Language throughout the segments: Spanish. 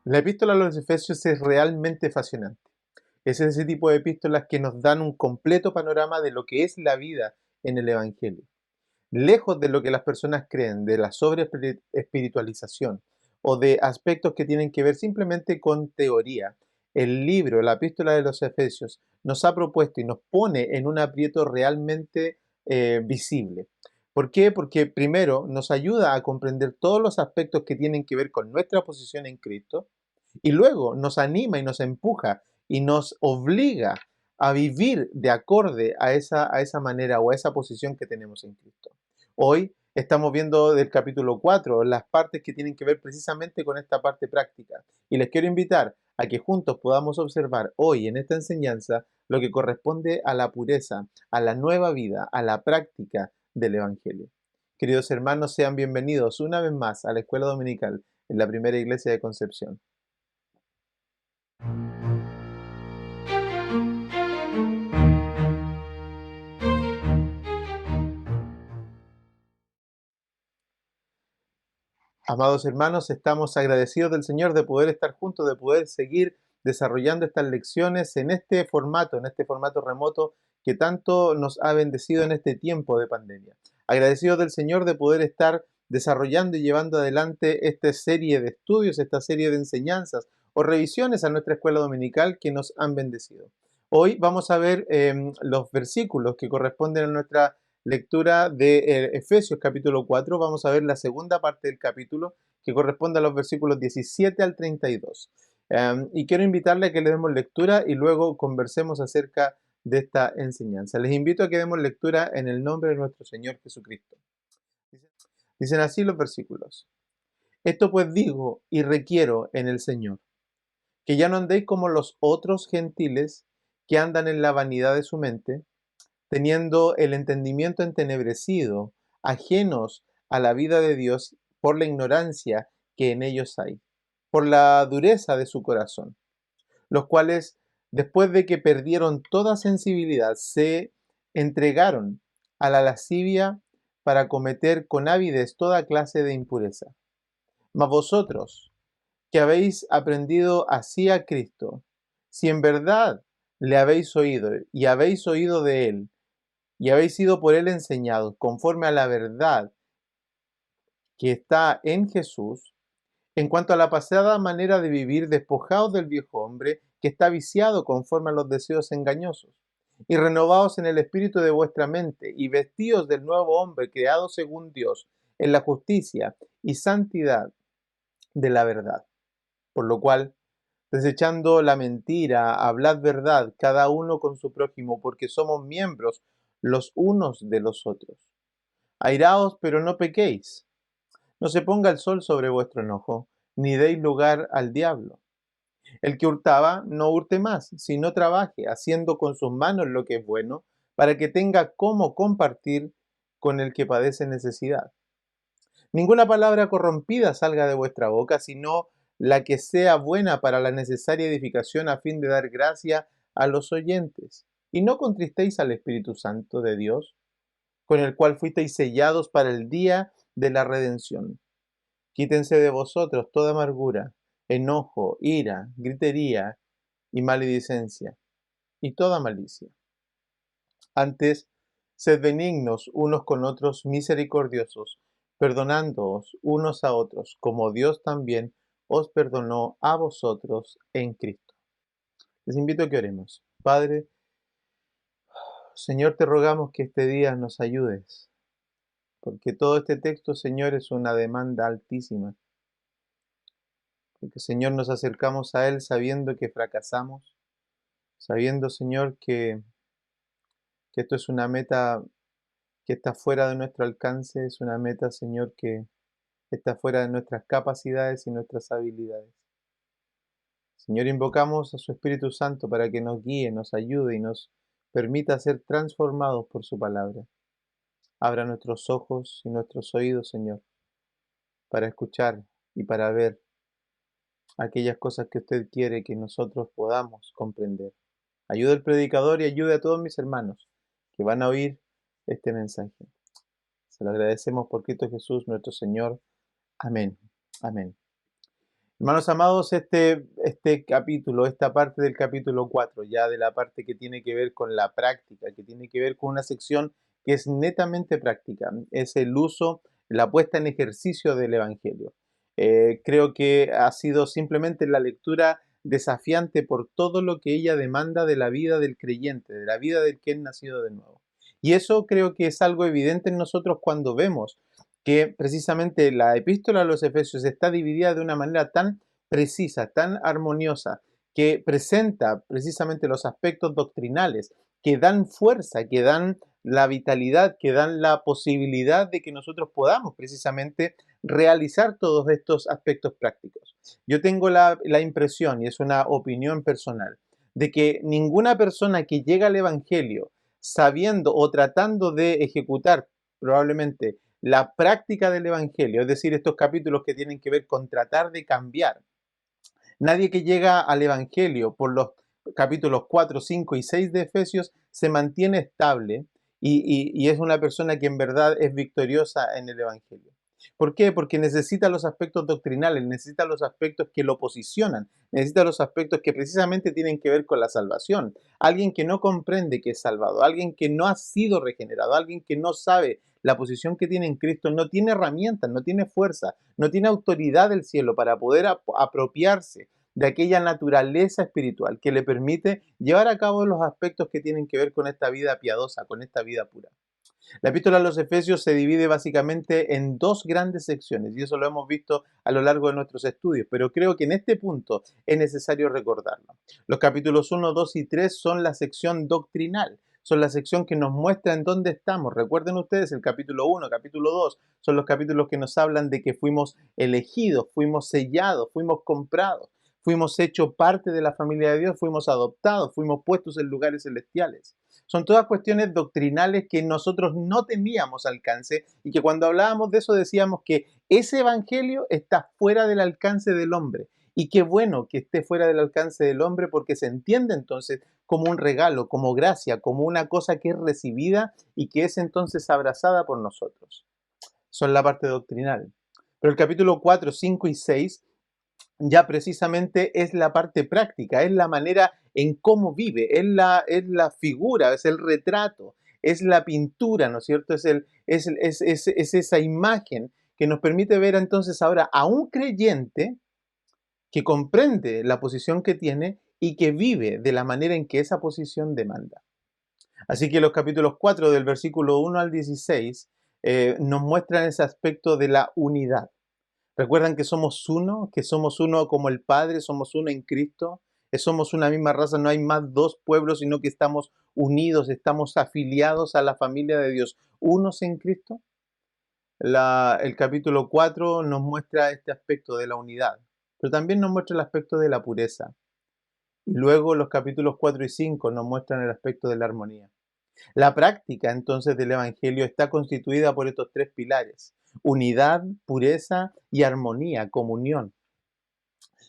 La epístola a los Efesios es realmente fascinante. Es ese tipo de epístolas que nos dan un completo panorama de lo que es la vida en el Evangelio. Lejos de lo que las personas creen, de la espiritualización o de aspectos que tienen que ver simplemente con teoría, el libro, la epístola de los Efesios, nos ha propuesto y nos pone en un aprieto realmente visible. ¿Por qué? Porque primero nos ayuda a comprender todos los aspectos que tienen que ver con nuestra posición en Cristo y luego nos anima y nos empuja y nos obliga a vivir de acorde a esa manera o a esa posición que tenemos en Cristo. Hoy estamos viendo del capítulo 4 las partes que tienen que ver precisamente con esta parte práctica. Y les quiero invitar a que juntos podamos observar hoy en esta enseñanza lo que corresponde a la pureza, a la nueva vida, a la práctica del Evangelio. Queridos hermanos, sean bienvenidos una vez más a la Escuela Dominical en la Primera Iglesia de Concepción. Amados hermanos, estamos agradecidos del Señor de poder estar juntos, de poder seguir desarrollando estas lecciones en este formato remoto que tanto nos ha bendecido en este tiempo de pandemia. Agradecidos del Señor de poder estar desarrollando y llevando adelante esta serie de estudios, esta serie de enseñanzas o revisiones a nuestra escuela dominical que nos han bendecido. Hoy vamos a ver los versículos que corresponden a nuestra lectura de Efesios capítulo 4, vamos a ver la segunda parte del capítulo que corresponde a los versículos 17 al 32. Y quiero invitarle a que le demos lectura y luego conversemos acerca de esta enseñanza. Les invito a que demos lectura en el nombre de nuestro Señor Jesucristo. Dicen así los versículos. Esto pues digo y requiero en el Señor, que ya no andéis como los otros gentiles que andan en la vanidad de su mente, teniendo el entendimiento entenebrecido, ajenos a la vida de Dios por la ignorancia que en ellos hay, por la dureza de su corazón, los cuales, después de que perdieron toda sensibilidad, se entregaron a la lascivia para cometer con avidez toda clase de impureza. Mas vosotros, que habéis aprendido así a Cristo, si en verdad le habéis oído y habéis oído de él, y habéis sido por él enseñados conforme a la verdad que está en Jesús, en cuanto a la pasada manera de vivir, despojaos del viejo hombre que está viciado conforme a los deseos engañosos, y renovaos en el espíritu de vuestra mente, y vestíos del nuevo hombre creado según Dios, en la justicia y santidad de la verdad. Por lo cual, desechando la mentira, hablad verdad cada uno con su prójimo, porque somos miembros los unos de los otros. Airaos, pero no pequéis. No se ponga el sol sobre vuestro enojo, ni deis lugar al diablo. El que hurtaba, no hurte más, sino trabaje, haciendo con sus manos lo que es bueno, para que tenga cómo compartir con el que padece necesidad. Ninguna palabra corrompida salga de vuestra boca, sino la que sea buena para la necesaria edificación a fin de dar gracia a los oyentes. Y no contristéis al Espíritu Santo de Dios, con el cual fuisteis sellados para el día de la redención. Quítense de vosotros toda amargura, enojo, ira, gritería y maledicencia, y toda malicia. Antes, sed benignos unos con otros, misericordiosos, perdonándoos unos a otros, como Dios también os perdonó a vosotros en Cristo. Les invito a que oremos. Padre, Señor, te rogamos que este día nos ayudes, porque todo este texto, Señor, es una demanda altísima. Porque, Señor, nos acercamos a Él sabiendo que fracasamos, sabiendo, Señor, que esto es una meta que está fuera de nuestro alcance, es una meta, Señor, que está fuera de nuestras capacidades y nuestras habilidades. Señor, invocamos a su Espíritu Santo para que nos guíe, nos ayude y nos permita ser transformados por su palabra. Abra nuestros ojos y nuestros oídos, Señor, para escuchar y para ver aquellas cosas que usted quiere que nosotros podamos comprender. Ayude al predicador y ayude a todos mis hermanos que van a oír este mensaje. Se lo agradecemos por Cristo Jesús, nuestro Señor. Amén. Amén. Hermanos amados, este capítulo, esta parte del capítulo 4, ya de la parte que tiene que ver con la práctica, que tiene que ver con una sección que es netamente práctica, es el uso, la puesta en ejercicio del Evangelio. Creo que ha sido simplemente la lectura desafiante por todo lo que ella demanda de la vida del creyente, de la vida del que es nacido de nuevo. Y eso creo que es algo evidente en nosotros cuando vemos que precisamente la epístola a los Efesios está dividida de una manera tan precisa, tan armoniosa, que presenta precisamente los aspectos doctrinales que dan fuerza, que dan la vitalidad, que dan la posibilidad de que nosotros podamos precisamente realizar todos estos aspectos prácticos. Yo tengo la impresión, y es una opinión personal, de que ninguna persona que llega al Evangelio sabiendo o tratando de ejecutar probablemente la práctica del Evangelio, es decir, estos capítulos que tienen que ver con tratar de cambiar. Nadie que llega al Evangelio por los capítulos 4, 5 y 6 de Efesios se mantiene estable y es una persona que en verdad es victoriosa en el Evangelio. ¿Por qué? Porque necesita los aspectos doctrinales, necesita los aspectos que lo posicionan, necesita los aspectos que precisamente tienen que ver con la salvación. Alguien que no comprende que es salvado, alguien que no ha sido regenerado, alguien que no sabe la posición que tiene en Cristo, no tiene herramientas, no tiene fuerza, no tiene autoridad del cielo para poder apropiarse de aquella naturaleza espiritual que le permite llevar a cabo los aspectos que tienen que ver con esta vida piadosa, con esta vida pura. La epístola a los Efesios se divide básicamente en dos grandes secciones y eso lo hemos visto a lo largo de nuestros estudios, pero creo que en este punto es necesario recordarlo. Los capítulos 1, 2 y 3 son la sección doctrinal, son la sección que nos muestra en dónde estamos. Recuerden ustedes, el capítulo 1, capítulo 2 son los capítulos que nos hablan de que fuimos elegidos, fuimos sellados, fuimos comprados, fuimos hechos parte de la familia de Dios, fuimos adoptados, fuimos puestos en lugares celestiales. Son todas cuestiones doctrinales que nosotros no teníamos alcance y que cuando hablábamos de eso decíamos que ese evangelio está fuera del alcance del hombre. Y qué bueno que esté fuera del alcance del hombre porque se entiende entonces como un regalo, como gracia, como una cosa que es recibida y que es entonces abrazada por nosotros. Son la parte doctrinal. Pero el capítulo 4, 5 y 6 ya precisamente es la parte práctica, es la manera en cómo vive, es la figura, es el retrato, es la pintura, ¿no es cierto? Es esa imagen que nos permite ver entonces ahora a un creyente que comprende la posición que tiene y que vive de la manera en que esa posición demanda. Así que los capítulos 4 del versículo 1 al 16 nos muestran ese aspecto de la unidad. Recuerdan que somos uno como el Padre, somos uno en Cristo, somos una misma raza, no hay más dos pueblos, sino que estamos unidos, estamos afiliados a la familia de Dios, unos en Cristo. El capítulo 4 nos muestra este aspecto de la unidad, pero también nos muestra el aspecto de la pureza. Y luego los capítulos 4 y 5 nos muestran el aspecto de la armonía. La práctica entonces del Evangelio está constituida por estos tres pilares: unidad, pureza y armonía, comunión.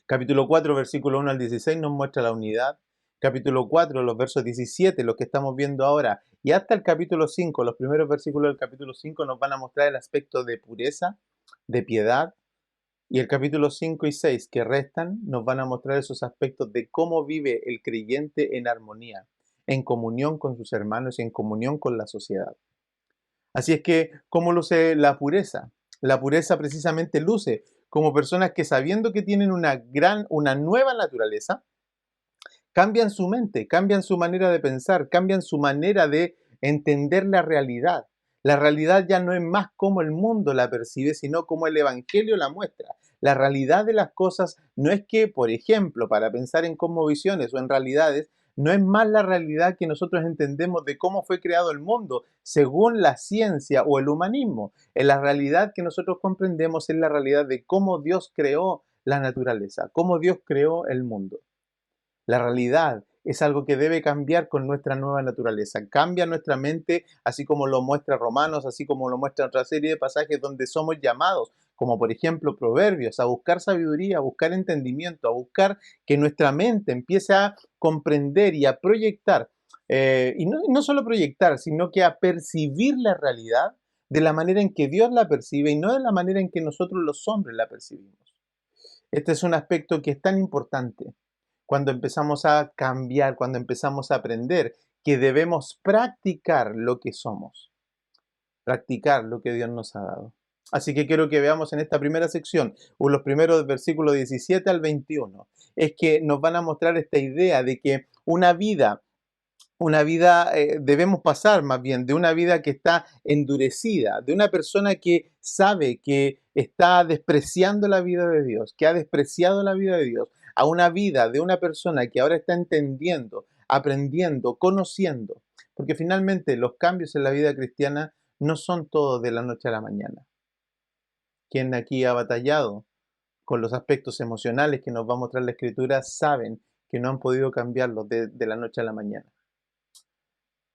Capítulo 4, versículo 1 al 16 nos muestra la unidad. Capítulo 4, los versos 17, los que estamos viendo ahora, y hasta el capítulo 5, los primeros versículos del capítulo 5 nos van a mostrar el aspecto de pureza, de piedad, y el capítulo 5 y 6 que restan nos van a mostrar esos aspectos de cómo vive el creyente en armonía, en comunión con sus hermanos y en comunión con la sociedad. Así es que, ¿cómo luce la pureza? La pureza precisamente luce como personas que sabiendo que tienen una nueva naturaleza, cambian su mente, cambian su manera de pensar, cambian su manera de entender la realidad. La realidad ya no es más como el mundo la percibe, sino como el Evangelio la muestra. La realidad de las cosas no es que, por ejemplo, para pensar en cosmovisiones o en realidades, no es más la realidad que nosotros entendemos de cómo fue creado el mundo según la ciencia o el humanismo. En la realidad que nosotros comprendemos es la realidad de cómo Dios creó la naturaleza, cómo Dios creó el mundo. La realidad es algo que debe cambiar con nuestra nueva naturaleza. Cambia nuestra mente, así como lo muestra Romanos, así como lo muestra otra serie de pasajes donde somos llamados, como por ejemplo Proverbios, a buscar sabiduría, a buscar entendimiento, a buscar que nuestra mente empiece a comprender y a proyectar, y no solo proyectar, sino que a percibir la realidad de la manera en que Dios la percibe y no de la manera en que nosotros los hombres la percibimos. Este es un aspecto que es tan importante cuando empezamos a cambiar, cuando empezamos a aprender que debemos practicar lo que somos, practicar lo que Dios nos ha dado. Así que quiero que veamos en esta primera sección, los primeros versículos 17 al 21, es que nos van a mostrar esta idea de que debemos pasar más bien de una vida que está endurecida, de una persona que sabe que está despreciando la vida de Dios, que ha despreciado la vida de Dios, a una vida de una persona que ahora está entendiendo, aprendiendo, conociendo. Porque finalmente los cambios en la vida cristiana no son todos de la noche a la mañana. Quien aquí ha batallado con los aspectos emocionales que nos va a mostrar la Escritura saben que no han podido cambiarlos de la noche a la mañana.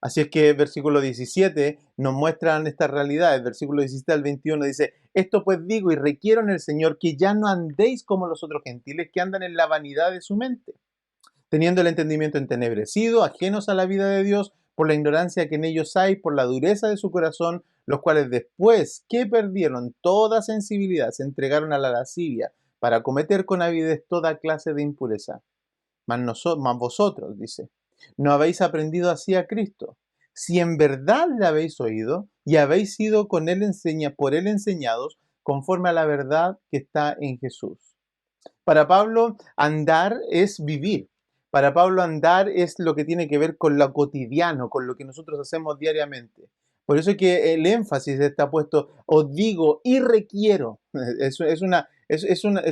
Así es que versículo 17 nos muestran esta realidad. El versículo 17 al 21 dice: esto pues digo y requiero en el Señor que ya no andéis como los otros gentiles que andan en la vanidad de su mente, teniendo el entendimiento entenebrecido, ajenos a la vida de Dios, por la ignorancia que en ellos hay, por la dureza de su corazón, los cuales después que perdieron toda sensibilidad se entregaron a la lascivia para cometer con avidez toda clase de impureza. Mas vosotros, dice, no habéis aprendido así a Cristo. Si en verdad le habéis oído y habéis sido por él enseñados conforme a la verdad que está en Jesús. Para Pablo, andar es vivir. Para Pablo, andar es lo que tiene que ver con lo cotidiano, con lo que nosotros hacemos diariamente. Por eso es que el énfasis está puesto, os digo y requiero. Es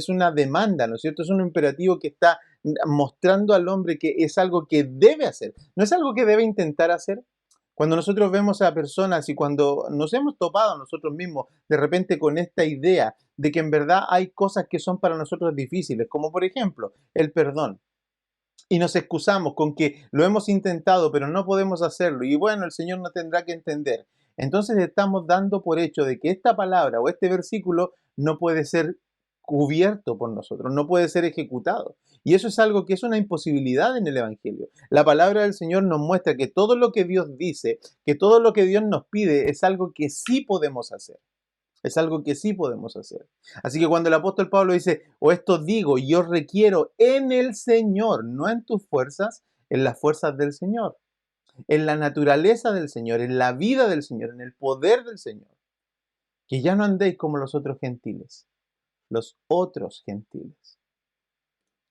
una demanda, ¿no es cierto? Es un imperativo que está mostrando al hombre que es algo que debe hacer, no es algo que debe intentar hacer. Cuando nosotros vemos a personas y cuando nos hemos topado nosotros mismos de repente con esta idea de que en verdad hay cosas que son para nosotros difíciles, como por ejemplo el perdón, y nos excusamos con que lo hemos intentado pero no podemos hacerlo y bueno, el Señor no tendrá que entender. Entonces estamos dando por hecho de que esta palabra o este versículo no puede ser cubierto por nosotros, no puede ser ejecutado. Y eso es algo que es una imposibilidad en el Evangelio. La palabra del Señor nos muestra que todo lo que Dios dice, que todo lo que Dios nos pide es algo que sí podemos hacer. Es algo que sí podemos hacer. Así que cuando el apóstol Pablo dice, o esto digo, yo requiero en el Señor, no en tus fuerzas, en las fuerzas del Señor, en la naturaleza del Señor, en la vida del Señor, en el poder del Señor. Que ya no andéis como los otros gentiles,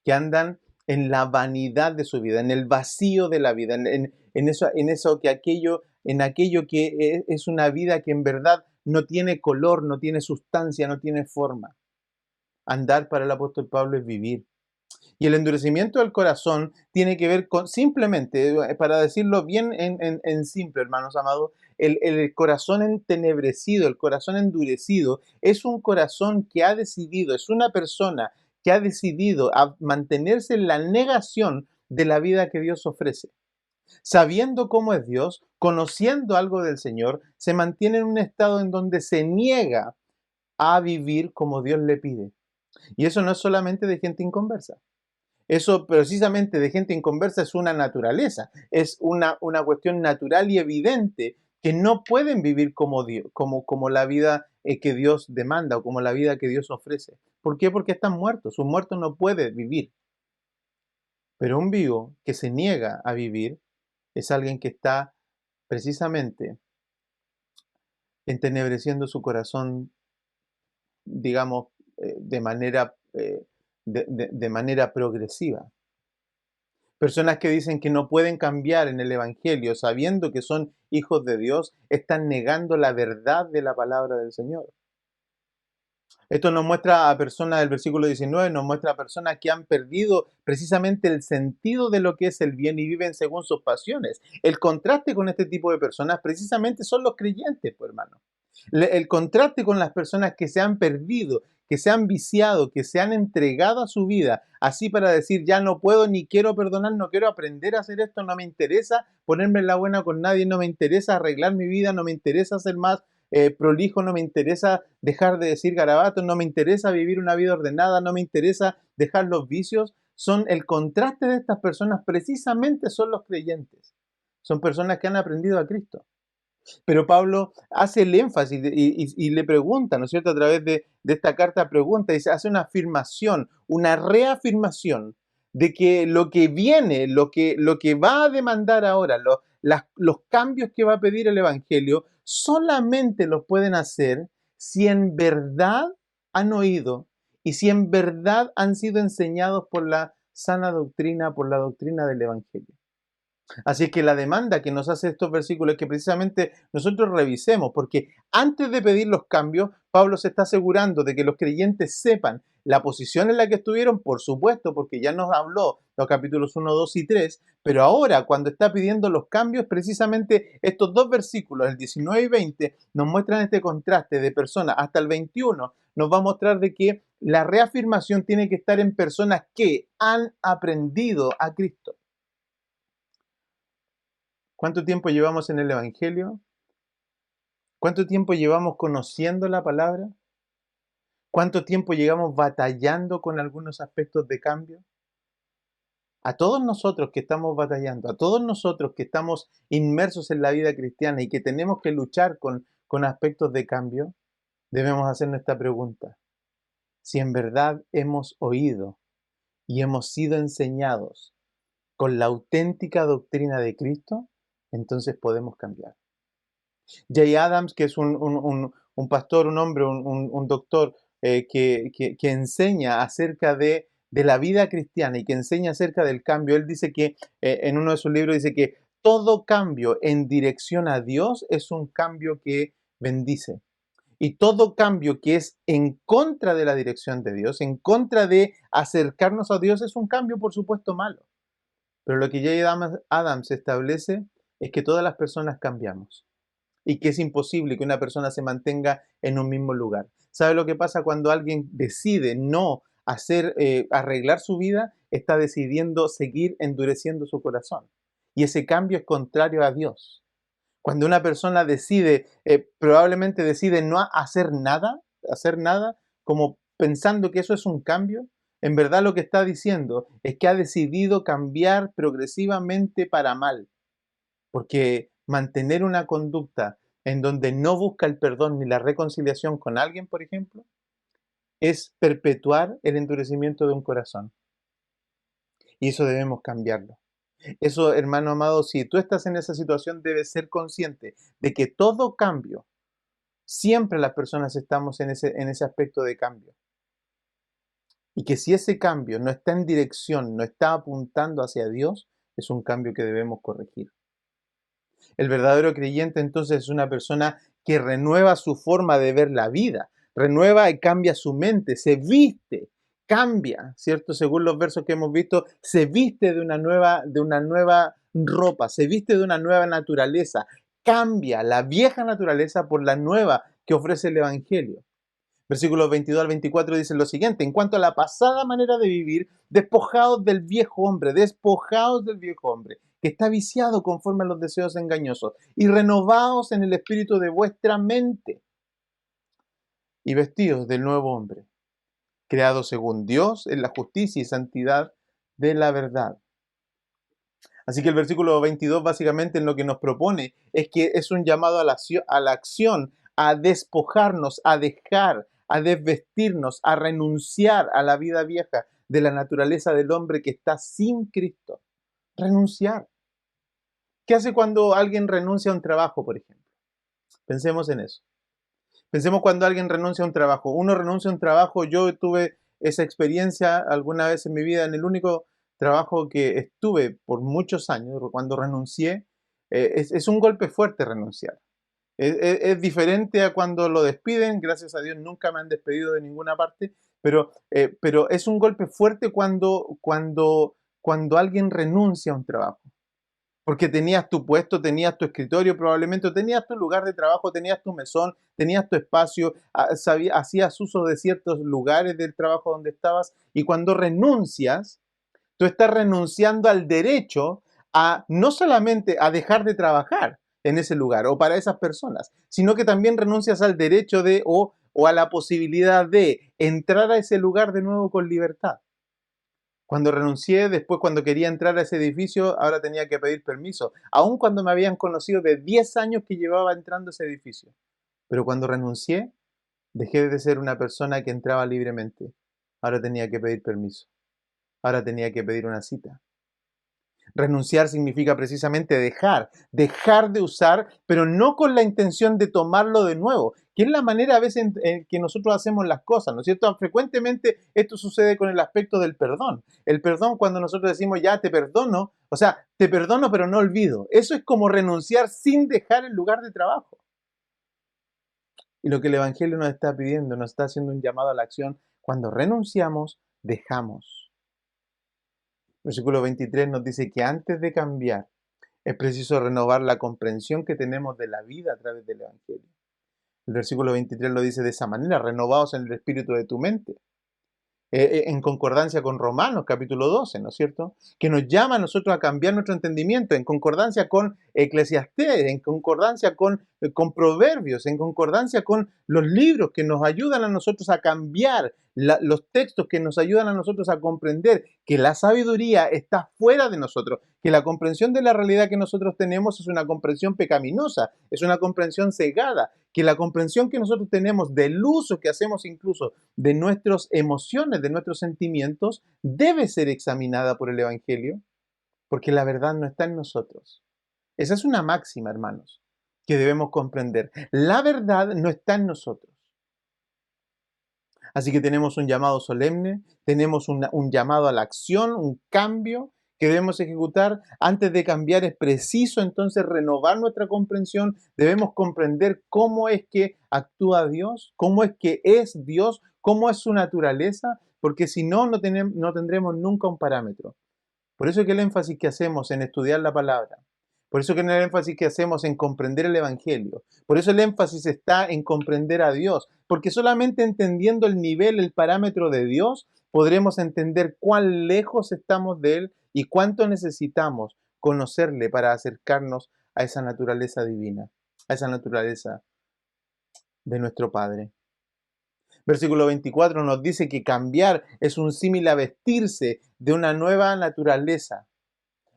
que andan en la vanidad de su vida, en el vacío de la vida, en aquello que es una vida que en verdad no tiene color, no tiene sustancia, no tiene forma. Andar para el apóstol Pablo es vivir. Y el endurecimiento del corazón tiene que ver con, simplemente, para decirlo bien en simple, hermanos amados, el corazón entenebrecido, el corazón endurecido, es un corazón que ha decidido, es una persona que ha decidido a mantenerse en la negación de la vida que Dios ofrece. Sabiendo cómo es Dios, conociendo algo del Señor, se mantiene en un estado en donde se niega a vivir como Dios le pide. Y eso no es solamente de gente inconversa. Eso precisamente de gente inconversa es una naturaleza, es una cuestión natural y evidente que no pueden vivir como Dios, como la vida que Dios demanda o como la vida que Dios ofrece. ¿Por qué? Porque están muertos. Un muerto no puede vivir. Pero un vivo que se niega a vivir es alguien que está precisamente entenebreciendo su corazón, digamos, de manera progresiva. Personas que dicen que no pueden cambiar en el Evangelio sabiendo que son hijos de Dios, están negando la verdad de la palabra del Señor. Esto nos muestra a personas del versículo 19, nos muestra a personas que han perdido precisamente el sentido de lo que es el bien y viven según sus pasiones. El contraste con este tipo de personas precisamente son los creyentes, pues hermano. El contraste con las personas que se han perdido, que se han viciado, que se han entregado a su vida, así para decir, ya no puedo ni quiero perdonar, no quiero aprender a hacer esto, no me interesa ponerme en la buena con nadie, no me interesa arreglar mi vida, no me interesa ser más prolijo, no me interesa dejar de decir garabatos, no me interesa vivir una vida ordenada, no me interesa dejar los vicios. Son el contraste de estas personas, precisamente son los creyentes. Son personas que han aprendido a Cristo. Pero Pablo hace el énfasis y le pregunta, ¿no es cierto? A través de esta carta pregunta, y se hace una afirmación, una reafirmación de que lo que viene, lo que va a demandar ahora, los cambios que va a pedir el Evangelio, solamente los pueden hacer si en verdad han oído y si en verdad han sido enseñados por la sana doctrina, por la doctrina del Evangelio. Así es que la demanda que nos hace estos versículos es que precisamente nosotros revisemos, porque antes de pedir los cambios, Pablo se está asegurando de que los creyentes sepan la posición en la que estuvieron, por supuesto, porque ya nos habló los capítulos 1, 2 y 3, pero ahora cuando está pidiendo los cambios, precisamente estos dos versículos, el 19 y 20, nos muestran este contraste de personas. Hasta el 21 nos va a mostrar de que la reafirmación tiene que estar en personas que han aprendido a Cristo. ¿Cuánto tiempo llevamos en el Evangelio? ¿Cuánto tiempo llevamos conociendo la palabra? ¿Cuánto tiempo llevamos batallando con algunos aspectos de cambio? A todos nosotros que estamos batallando, a todos nosotros que estamos inmersos en la vida cristiana y que tenemos que luchar con aspectos de cambio, debemos hacernos esta pregunta. Si en verdad hemos oído y hemos sido enseñados con la auténtica doctrina de Cristo, entonces podemos cambiar. Jay Adams, que es un pastor, un hombre, un doctor que enseña acerca de la vida cristiana y que enseña acerca del cambio, él dice que en uno de sus libros dice que todo cambio en dirección a Dios es un cambio que bendice. Y todo cambio que es en contra de la dirección de Dios, en contra de acercarnos a Dios, es un cambio, por supuesto, malo. Pero lo que Jay Adams establece es que todas las personas cambiamos y que es imposible que una persona se mantenga en un mismo lugar. ¿Sabe lo que pasa cuando alguien decide no arreglar su vida? Está decidiendo seguir endureciendo su corazón. Y ese cambio es contrario a Dios. Cuando una persona probablemente decide no hacer nada, como pensando que eso es un cambio, en verdad lo que está diciendo es que ha decidido cambiar progresivamente para mal. Porque mantener una conducta en donde no busca el perdón ni la reconciliación con alguien, por ejemplo, es perpetuar el endurecimiento de un corazón. Y eso debemos cambiarlo. Eso, hermano amado, si tú estás en esa situación, debes ser consciente de que todo cambio, siempre las personas estamos en ese aspecto de cambio. Y que si ese cambio no está en dirección, no está apuntando hacia Dios, es un cambio que debemos corregir. El verdadero creyente entonces es una persona que renueva su forma de ver la vida, renueva y cambia su mente, se viste, cambia, ¿cierto? Según los versos que hemos visto, se viste de una nueva ropa, se viste de una nueva naturaleza, cambia la vieja naturaleza por la nueva que ofrece el Evangelio. Versículos 22 al 24 dicen lo siguiente: en cuanto a la pasada manera de vivir, despojaos del viejo hombre, que está viciado conforme a los deseos engañosos, y renovaos en el espíritu de vuestra mente, y vestidos del nuevo hombre, creado según Dios en la justicia y santidad de la verdad. Así que el versículo 22 básicamente en lo que nos propone es que es un llamado a la acción, a despojarnos, a dejar, a desvestirnos, a renunciar a la vida vieja de la naturaleza del hombre que está sin Cristo. Renunciar. ¿Qué hace cuando alguien renuncia a un trabajo, por ejemplo? Pensemos en eso. Pensemos cuando alguien renuncia a un trabajo. Uno renuncia a un trabajo. Yo tuve esa experiencia alguna vez en mi vida en el único trabajo que estuve por muchos años. Cuando renuncié, es un golpe fuerte renunciar. Es diferente a cuando lo despiden. Gracias a Dios nunca me han despedido de ninguna parte, pero es un golpe fuerte cuando alguien renuncia a un trabajo. Porque tenías tu puesto, tenías tu escritorio, probablemente tenías tu lugar de trabajo, tenías tu mesón, tenías tu espacio, hacías uso de ciertos lugares del trabajo donde estabas, y cuando renuncias, tú estás renunciando al derecho a no solamente a dejar de trabajar en ese lugar o para esas personas, sino que también renuncias al derecho o a la posibilidad de entrar a ese lugar de nuevo con libertad. Cuando renuncié, después cuando quería entrar a ese edificio, ahora tenía que pedir permiso, aun cuando me habían conocido de 10 años que llevaba entrando a ese edificio. Pero cuando renuncié, dejé de ser una persona que entraba libremente. Ahora tenía que pedir permiso. Ahora tenía que pedir una cita. Renunciar significa precisamente dejar de usar, pero no con la intención de tomarlo de nuevo, que es la manera a veces en que nosotros hacemos las cosas, ¿no es cierto? Frecuentemente esto sucede con el aspecto del perdón. El perdón, cuando nosotros decimos ya te perdono, o sea, te perdono pero no olvido. Eso es como renunciar sin dejar el lugar de trabajo. Y lo que el Evangelio nos está pidiendo, nos está haciendo un llamado a la acción. Cuando renunciamos, dejamos. Versículo 23 nos dice que antes de cambiar, es preciso renovar la comprensión que tenemos de la vida a través del Evangelio. El versículo 23 lo dice de esa manera: renovados en el espíritu de tu mente. En concordancia con Romanos capítulo 12, ¿no es cierto? Que nos llama a nosotros a cambiar nuestro entendimiento, en concordancia con Eclesiastés, en concordancia con Proverbios, en concordancia con los libros que nos ayudan a nosotros a cambiar, los textos que nos ayudan a nosotros a comprender que la sabiduría está fuera de nosotros, que la comprensión de la realidad que nosotros tenemos es una comprensión pecaminosa, es una comprensión cegada, que la comprensión que nosotros tenemos del uso que hacemos incluso de nuestras emociones, de nuestros sentimientos, debe ser examinada por el Evangelio, porque la verdad no está en nosotros. Esa es una máxima, hermanos, que debemos comprender. La verdad no está en nosotros. Así que tenemos un llamado solemne, tenemos un llamado a la acción, un cambio que debemos ejecutar. Antes de cambiar es preciso entonces renovar nuestra comprensión. Debemos comprender cómo es que actúa Dios, cómo es que es Dios, cómo es su naturaleza, porque si no, no tendremos nunca un parámetro. Por eso es que el énfasis que hacemos en estudiar la palabra, por eso que el énfasis que hacemos en comprender el Evangelio, por eso el énfasis está en comprender a Dios, porque solamente entendiendo el nivel, el parámetro de Dios, podremos entender cuán lejos estamos de Él y cuánto necesitamos conocerle para acercarnos a esa naturaleza divina, a esa naturaleza de nuestro Padre. Versículo 24 nos dice que cambiar es un símil a vestirse de una nueva naturaleza.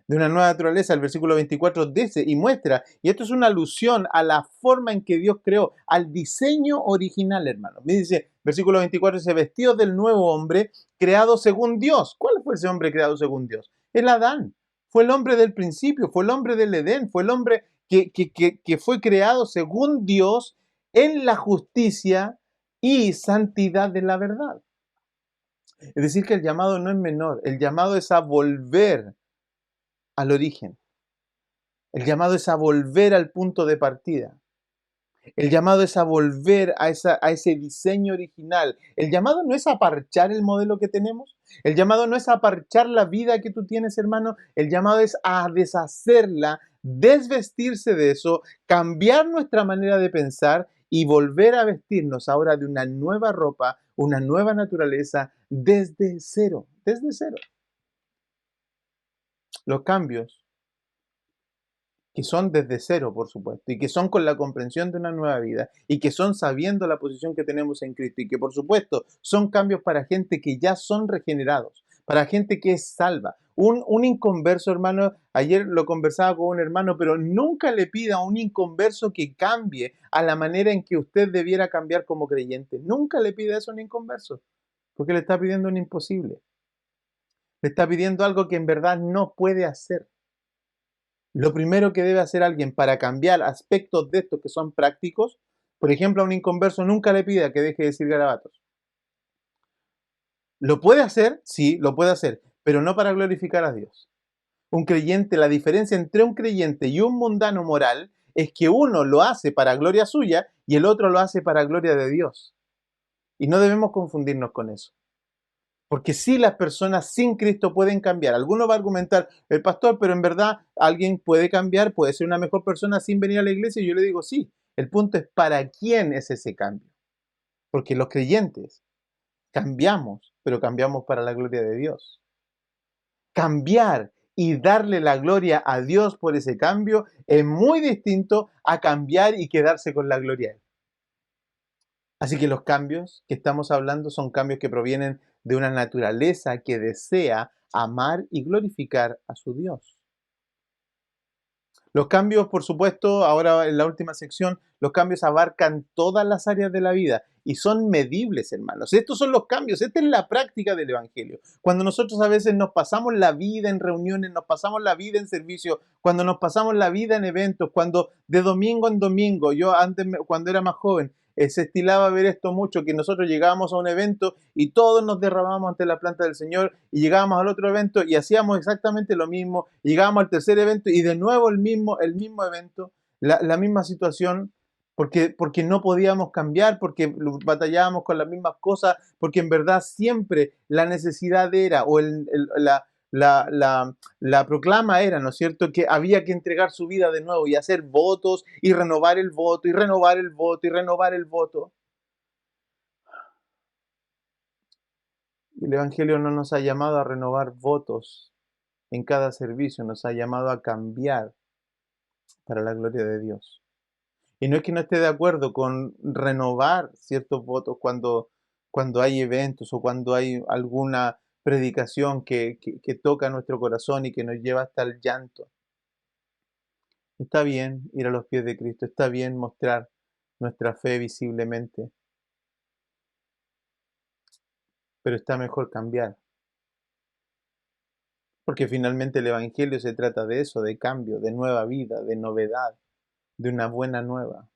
De una nueva naturaleza, el versículo 24 dice y muestra, y esto es una alusión a la forma en que Dios creó, al diseño original, hermano. Me dice, versículo 24 dice, vestidos del nuevo hombre, creado según Dios. ¿Cuál fue ese hombre creado según Dios? El Adán. Fue el hombre del principio, fue el hombre del Edén, fue el hombre que fue creado según Dios en la justicia y santidad de la verdad. Es decir, que el llamado no es menor, el llamado es a volver al origen. El llamado es a volver al punto de partida. El llamado es a volver a ese diseño original. El llamado no es a parchar el modelo que tenemos. El llamado no es a parchar la vida que tú tienes, hermano. El llamado es a deshacerla, desvestirse de eso, cambiar nuestra manera de pensar y volver a vestirnos ahora de una nueva ropa, una nueva naturaleza desde cero, desde cero. Los cambios que son desde cero, por supuesto, y que son con la comprensión de una nueva vida, y que son sabiendo la posición que tenemos en Cristo, y que por supuesto son cambios para gente que ya son regenerados, para gente que es salva. Un inconverso, hermano, ayer lo conversaba con un hermano, pero nunca le pida a un inconverso que cambie a la manera en que usted debiera cambiar como creyente. Nunca le pida eso a un inconverso, porque le está pidiendo un imposible. Le está pidiendo algo que en verdad no puede hacer. Lo primero que debe hacer alguien para cambiar aspectos de estos que son prácticos, por ejemplo, a un inconverso nunca le pida que deje de decir garabatos. ¿Lo puede hacer? Sí, lo puede hacer, pero no para glorificar a Dios. Un creyente, la diferencia entre un creyente y un mundano moral es que uno lo hace para gloria suya y el otro lo hace para gloria de Dios. Y no debemos confundirnos con eso. Porque sí, las personas sin Cristo pueden cambiar. Alguno va a argumentar, el pastor, pero en verdad alguien puede cambiar, puede ser una mejor persona sin venir a la iglesia. Y yo le digo, sí, el punto es para quién es ese cambio. Porque los creyentes cambiamos, pero cambiamos para la gloria de Dios. Cambiar y darle la gloria a Dios por ese cambio es muy distinto a cambiar y quedarse con la gloria a Él. Así que los cambios que estamos hablando son cambios que provienen de una naturaleza que desea amar y glorificar a su Dios. Los cambios, por supuesto, ahora en la última sección, los cambios abarcan todas las áreas de la vida y son medibles, hermanos. Estos son los cambios, esta es la práctica del Evangelio. Cuando nosotros a veces nos pasamos la vida en reuniones, nos pasamos la vida en servicio, cuando nos pasamos la vida en eventos, cuando de domingo en domingo, yo antes, cuando era más joven, se estilaba ver esto mucho, que nosotros llegábamos a un evento y todos nos derramamos ante la planta del Señor y llegábamos al otro evento y hacíamos exactamente lo mismo, y llegábamos al tercer evento y de nuevo el mismo evento, la misma situación, porque no podíamos cambiar, porque batallábamos con las mismas cosas, porque en verdad siempre la necesidad era, o la proclama era, ¿no es cierto?, que había que entregar su vida de nuevo y hacer votos y renovar el voto y renovar el voto y renovar el voto. Y el Evangelio no nos ha llamado a renovar votos en cada servicio, nos ha llamado a cambiar para la gloria de Dios. Y no es que no esté de acuerdo con renovar ciertos votos cuando hay eventos o cuando hay alguna predicación que toca nuestro corazón y que nos lleva hasta el llanto. Está bien ir a los pies de Cristo, está bien mostrar nuestra fe visiblemente, pero está mejor cambiar. Porque finalmente el Evangelio se trata de eso, de cambio, de nueva vida, de novedad, de una buena nueva.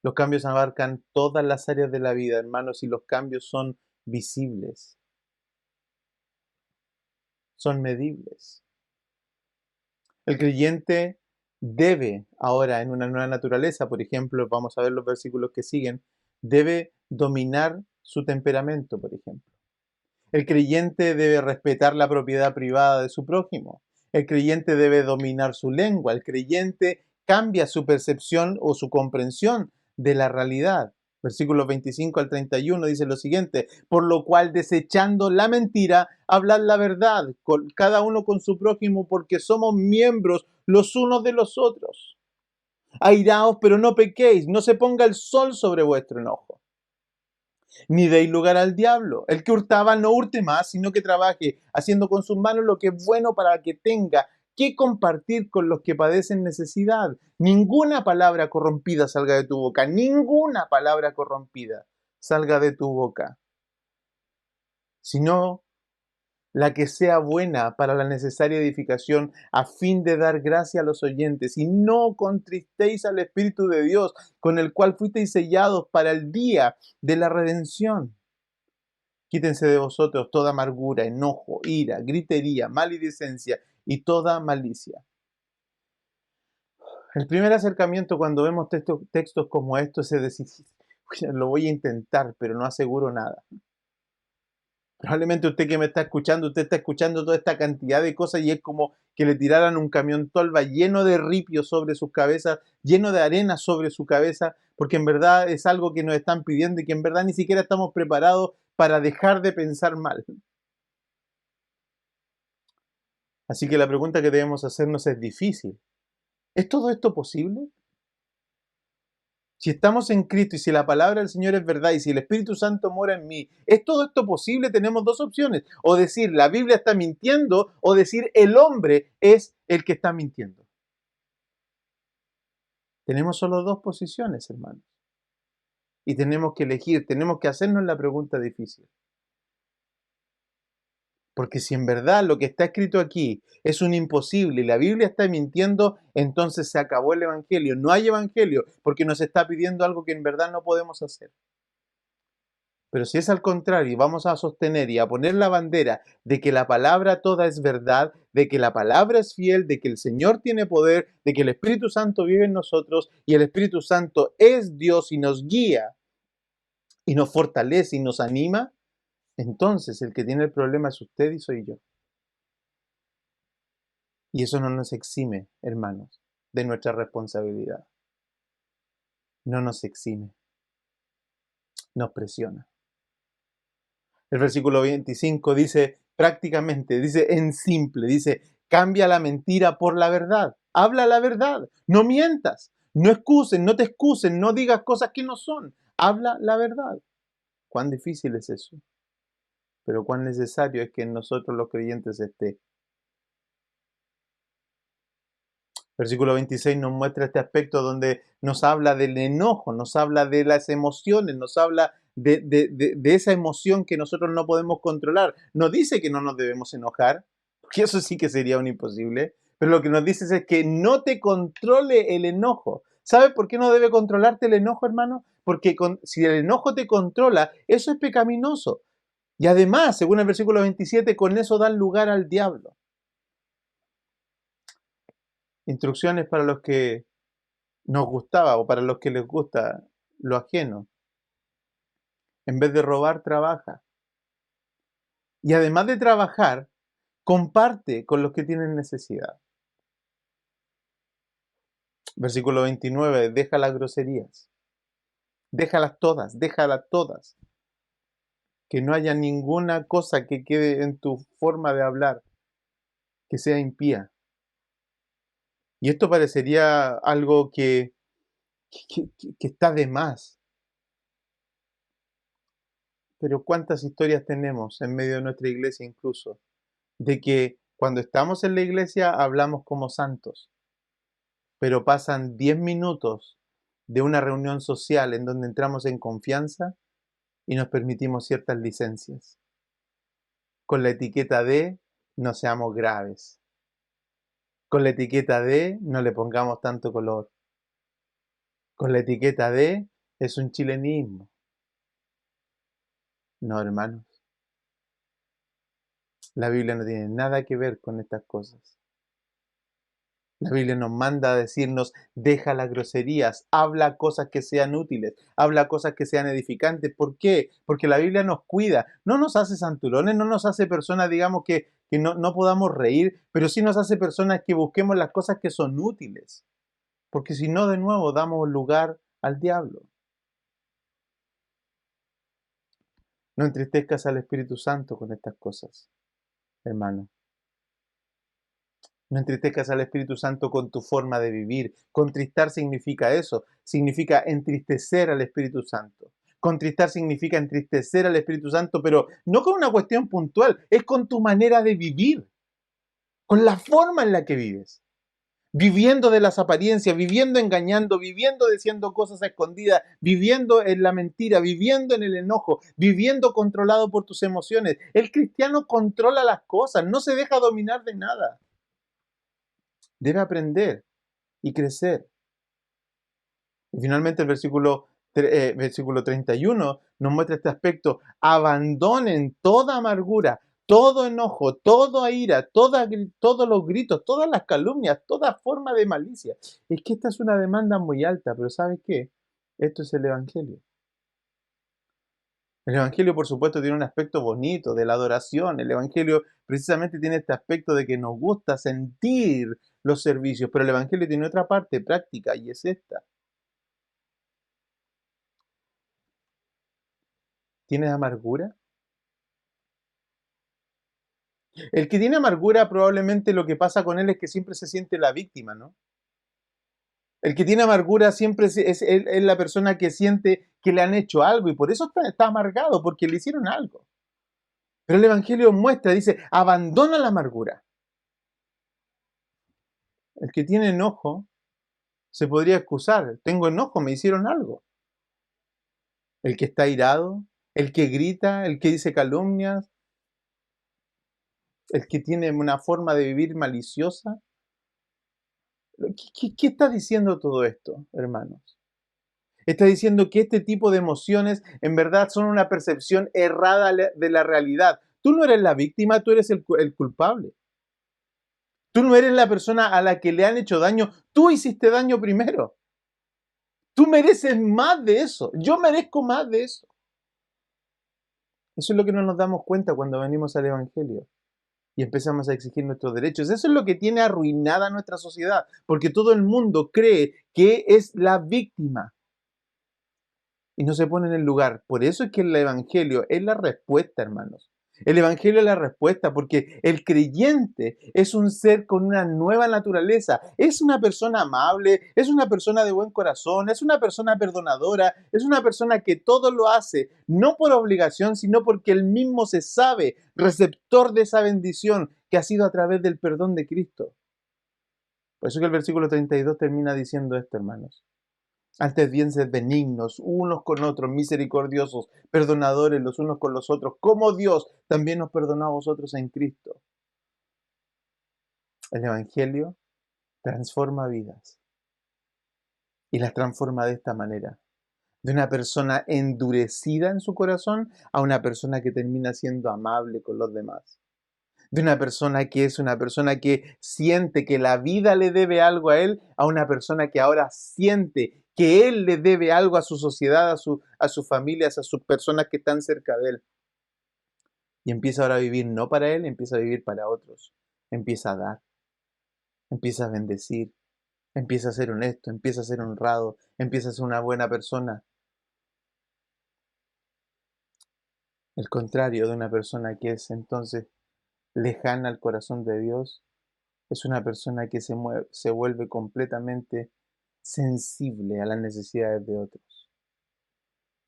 Los cambios abarcan todas las áreas de la vida, hermanos, y los cambios son visibles, son medibles. El creyente debe ahora en una nueva naturaleza, por ejemplo, vamos a ver los versículos que siguen, debe dominar su temperamento, por ejemplo. El creyente debe respetar la propiedad privada de su prójimo. El creyente debe dominar su lengua. El creyente cambia su percepción o su comprensión de la realidad. Versículos 25 al 31 dice lo siguiente: por lo cual, desechando la mentira, hablad la verdad, cada uno con su prójimo, porque somos miembros los unos de los otros. Airaos, pero no pequéis, no se ponga el sol sobre vuestro enojo, ni deis lugar al diablo. El que hurtaba no hurte más, sino que trabaje, haciendo con sus manos lo que es bueno, para que tenga que compartir con los que padecen necesidad. Ninguna palabra corrompida salga de tu boca, ninguna palabra corrompida salga de tu boca, sino la que sea buena para la necesaria edificación, a fin de dar gracia a los oyentes. Y no contristéis al Espíritu de Dios, con el cual fuisteis sellados para el día de la redención. Quítense de vosotros toda amargura, enojo, ira, gritería, maledicencia y toda malicia. El primer acercamiento cuando vemos textos como estos es decir, lo voy a intentar, pero no aseguro nada. Probablemente usted que me está escuchando, usted está escuchando toda esta cantidad de cosas y es como que le tiraran un camión tolva lleno de ripio sobre sus cabezas, lleno de arena sobre su cabeza, porque en verdad es algo que nos están pidiendo y que en verdad ni siquiera estamos preparados para dejar de pensar mal. Así que la pregunta que debemos hacernos es difícil. ¿Es todo esto posible? Si estamos en Cristo y si la palabra del Señor es verdad y si el Espíritu Santo mora en mí, ¿es todo esto posible? Tenemos dos opciones. O decir la Biblia está mintiendo o decir el hombre es el que está mintiendo. Tenemos solo dos posiciones, hermanos. Y tenemos que elegir, tenemos que hacernos la pregunta difícil. Porque si en verdad lo que está escrito aquí es un imposible y la Biblia está mintiendo, entonces se acabó el Evangelio. No hay Evangelio porque nos está pidiendo algo que en verdad no podemos hacer. Pero si es al contrario, y vamos a sostener y a poner la bandera de que la palabra toda es verdad, de que la palabra es fiel, de que el Señor tiene poder, de que el Espíritu Santo vive en nosotros y el Espíritu Santo es Dios y nos guía y nos fortalece y nos anima, entonces el que tiene el problema es usted y soy yo. Y eso no nos exime, hermanos, de nuestra responsabilidad. No nos exime, nos presiona. El versículo 25 dice prácticamente, dice en simple, dice, cambia la mentira por la verdad. Habla la verdad, no mientas, no excusen, no te excusen, no digas cosas que no son. Habla la verdad. Cuán difícil es eso, pero cuán necesario es que en nosotros los creyentes esté. Versículo 26 nos muestra este aspecto donde nos habla del enojo, nos habla de las emociones, nos habla de esa emoción que nosotros no podemos controlar. No dice que no nos debemos enojar, porque eso sí que sería un imposible, pero lo que nos dice es que no te controle el enojo. ¿Sabes por qué no debe controlarte el enojo, hermano? Porque si el enojo te controla, eso es pecaminoso. Y además, según el versículo 27, con eso dan lugar al diablo. Instrucciones para los que nos gustaba o para los que les gusta lo ajeno. En vez de robar, trabaja. Y además de trabajar, comparte con los que tienen necesidad. Versículo 29, deja las groserías. Déjalas todas, déjalas todas. Que no haya ninguna cosa que quede en tu forma de hablar que sea impía. Y esto parecería algo que está de más. Pero ¿cuántas historias tenemos en medio de nuestra iglesia incluso? De que cuando estamos en la iglesia hablamos como santos, pero pasan 10 minutos de una reunión social en donde entramos en confianza y nos permitimos ciertas licencias, con la etiqueta de no seamos graves, con la etiqueta de no le pongamos tanto color, con la etiqueta de es un chilenismo. No, hermanos, la Biblia no tiene nada que ver con estas cosas. La Biblia nos manda a decirnos, deja las groserías, habla cosas que sean útiles, habla cosas que sean edificantes. ¿Por qué? Porque la Biblia nos cuida, no nos hace santurones, no nos hace personas, digamos, que no podamos reír, pero sí nos hace personas que busquemos las cosas que son útiles. Porque si no, de nuevo, damos lugar al diablo. No entristezcas al Espíritu Santo con estas cosas, hermano. No entristezcas al Espíritu Santo con tu forma de vivir. Contristar significa eso, significa entristecer al Espíritu Santo. Contristar significa entristecer al Espíritu Santo, pero no con una cuestión puntual, es con tu manera de vivir, con la forma en la que vives. Viviendo de las apariencias, viviendo engañando, viviendo diciendo cosas escondidas, viviendo en la mentira, viviendo en el enojo, viviendo controlado por tus emociones. El cristiano controla las cosas, no se deja dominar de nada. Debe aprender y crecer. Y finalmente el versículo 31 nos muestra este aspecto. Abandonen toda amargura, todo enojo, toda ira, todos los gritos, todas las calumnias, toda forma de malicia. Es que esta es una demanda muy alta, pero ¿sabes qué? Esto es el Evangelio. El Evangelio, por supuesto, tiene un aspecto bonito de la adoración. El Evangelio precisamente tiene este aspecto de que nos gusta sentir los servicios, pero el Evangelio tiene otra parte práctica y es esta. ¿Tienes amargura? El que tiene amargura probablemente lo que pasa con él es que siempre se siente la víctima, ¿no? El que tiene amargura siempre es la persona que siente que le han hecho algo y por eso está amargado, porque le hicieron algo. Pero el Evangelio muestra, dice, abandona la amargura. El que tiene enojo se podría excusar. Tengo enojo, me hicieron algo. El que está irado, el que grita, el que dice calumnias, el que tiene una forma de vivir maliciosa. ¿Qué está diciendo todo esto, hermanos? Está diciendo que este tipo de emociones en verdad son una percepción errada de la realidad. Tú no eres la víctima, tú eres el culpable. Tú no eres la persona a la que le han hecho daño, tú hiciste daño primero. Tú mereces más de eso, yo merezco más de eso. Eso es lo que no nos damos cuenta cuando venimos al Evangelio y empezamos a exigir nuestros derechos. Eso es lo que tiene arruinada nuestra sociedad, porque todo el mundo cree que es la víctima y no se pone en el lugar. Por eso es que el Evangelio es la respuesta, hermanos. El Evangelio es la respuesta porque el creyente es un ser con una nueva naturaleza, es una persona amable, es una persona de buen corazón, es una persona perdonadora, es una persona que todo lo hace, no por obligación, sino porque él mismo se sabe receptor de esa bendición que ha sido a través del perdón de Cristo. Por eso que el versículo 32 termina diciendo esto, hermanos. Antes bien, sed benignos unos con otros, misericordiosos, perdonadores los unos con los otros, como Dios también nos perdonó a vosotros en Cristo. El Evangelio transforma vidas y las transforma de esta manera. De una persona endurecida en su corazón a una persona que termina siendo amable con los demás. De una persona que es una persona que siente que la vida le debe algo a él, a una persona que ahora siente que él le debe algo a su sociedad, a sus familias, a sus personas que están cerca de él. Y empieza ahora a vivir no para él, empieza a vivir para otros. Empieza a dar, empieza a bendecir, empieza a ser honesto, empieza a ser honrado, empieza a ser una buena persona. El contrario de una persona que es entonces lejana al corazón de Dios, es una persona que se vuelve completamente sensible a las necesidades de otros.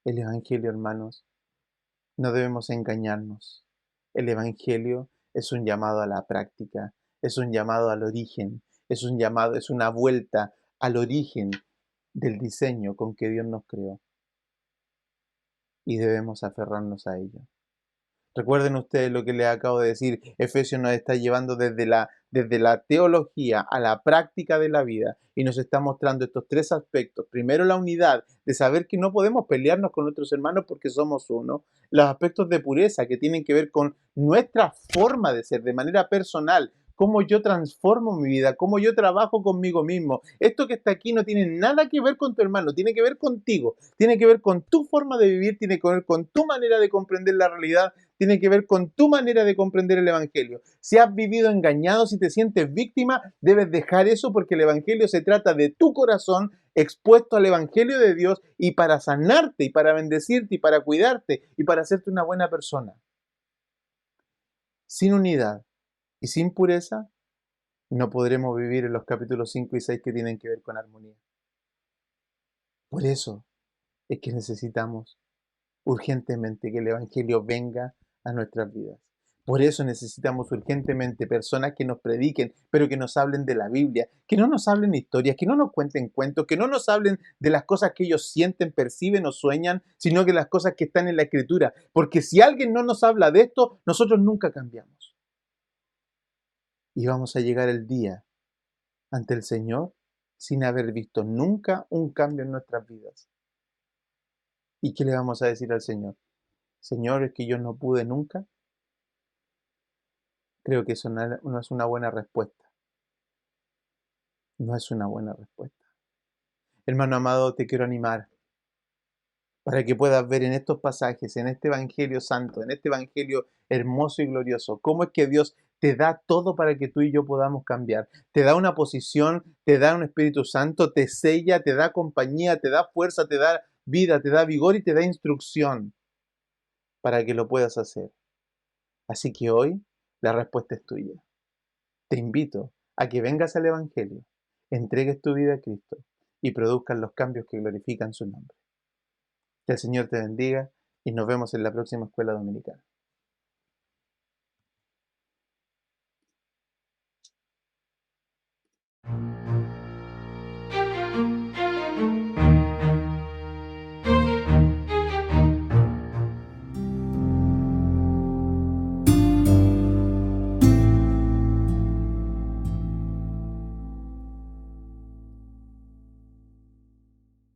El Evangelio, hermanos, no debemos engañarnos. El Evangelio es un llamado a la práctica, es un llamado al origen, es un llamado, es una vuelta al origen del diseño con que Dios nos creó. Y debemos aferrarnos a ello. Recuerden ustedes lo que les acabo de decir. Efesios nos está llevando desde la teología a la práctica de la vida y nos está mostrando estos tres aspectos. Primero, la unidad, de saber que no podemos pelearnos con nuestros hermanos porque somos uno. Los aspectos de pureza que tienen que ver con nuestra forma de ser de manera personal. Cómo yo transformo mi vida, cómo yo trabajo conmigo mismo. Esto que está aquí no tiene nada que ver con tu hermano, tiene que ver contigo, tiene que ver con tu forma de vivir, tiene que ver con tu manera de comprender la realidad, tiene que ver con tu manera de comprender el Evangelio. Si has vivido engañado, si te sientes víctima, debes dejar eso porque el Evangelio se trata de tu corazón expuesto al Evangelio de Dios y para sanarte y para bendecirte y para cuidarte y para hacerte una buena persona. Sin unidad y sin pureza, no podremos vivir en los capítulos 5 y 6 que tienen que ver con armonía. Por eso es que necesitamos urgentemente que el Evangelio venga a nuestras vidas. Por eso necesitamos urgentemente personas que nos prediquen, pero que nos hablen de la Biblia, que no nos hablen historias, que no nos cuenten cuentos, que no nos hablen de las cosas que ellos sienten, perciben o sueñan, sino que las cosas que están en la Escritura. Porque si alguien no nos habla de esto, nosotros nunca cambiamos. Y vamos a llegar el día ante el Señor sin haber visto nunca un cambio en nuestras vidas. ¿Y qué le vamos a decir al Señor? Señor, es que yo no pude nunca. Creo que eso no es una buena respuesta. No es una buena respuesta. Hermano amado, te quiero animar para que puedas ver en estos pasajes, en este Evangelio santo, en este Evangelio hermoso y glorioso, cómo es que Dios te da todo para que tú y yo podamos cambiar. Te da una posición, te da un Espíritu Santo, te sella, te da compañía, te da fuerza, te da vida, te da vigor y te da instrucción para que lo puedas hacer. Así que hoy la respuesta es tuya. Te invito a que vengas al Evangelio, entregues tu vida a Cristo y produzcas los cambios que glorifican su nombre. Que el Señor te bendiga y nos vemos en la próxima escuela dominical.